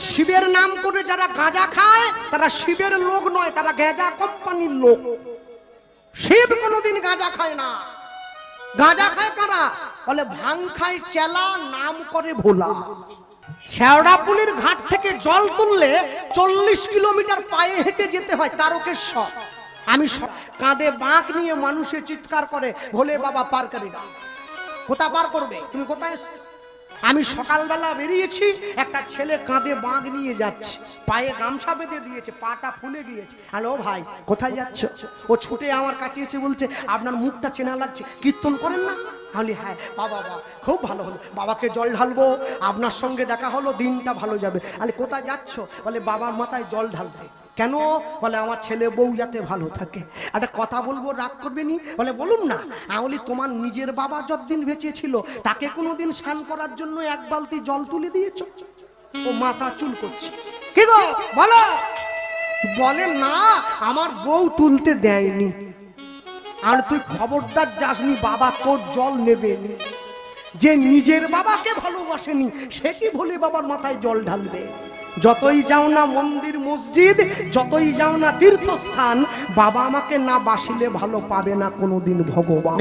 শিবের নাম করে যারা গাঁজা খায় তারা শিবের লোক নয়, তারা গাঁজা কোম্পানির লোক। শিব কোনোদিন গাঁজা খায় না। গাঁজা খায় কারা? বলে ভাং খায় চেলা, নাম করে ভোলা। শেওড়াপুলির ঘাট থেকে জল তুললে 40 কিলোমিটার পায়ে হেঁটে যেতে হয় তারকেশ্বর। আমি কাঁধে বাঁক নিয়ে মানুষে চিৎকার করে, ভোলে বাবা পার করে দাও। কোথা পার করবে? তুমি কোথায়? আমি সকালবেলা বেরিয়েছি, একটা ছেলে কাঁধে বাঁক নিয়ে যাচ্ছে, পায়ে গামছা বেঁধে দিয়েছে, পাটা ফুলে গিয়েছে। হ্যালো ভাই, কোথায় যাচ্ছ? ও ছুটে আমার কাছে এসে বলছে, আপনার মুখটা চেনা লাগছে, কীর্তন করেন না? আমি হ্যাঁ। বাবা খুব ভালো হলো, বাবাকে জল ঢালবো, আপনার সঙ্গে দেখা হলো, দিনটা ভালো যাবে। আরে কোথায় যাচ্ছ? বলে বাবার মাথায় জল ঢালতে। কেন? বলে আমার ছেলে বউ যাতে ভালো থাকে। একটা কথা বলবো, রাগ করবে নি? বলে বলুন না। আমি তোমার নিজের বাবা যতদিন বেঁচে ছিল তাকে কোনোদিন স্নান করার জন্য এক বালতি জল তুলে দিয়েছ? ও মাথা চুল করছে। কি গো বলো? বলে না, আমার বউ তুলতে দেয়নি। আর তুই খবরদার যাসনি, বাবা তোর জল নেবে নি। যে নিজের বাবাকে ভালোবাসেনি সে কি ভোলে বাবার মাথায় জল ঢালবে? যতই যাও না মন্দির মসজিদ, যতই যাও না তীর্থস্থান, বাবা আমাকে না বাসিলে ভালো পাবে না কোনোদিন ভগবান।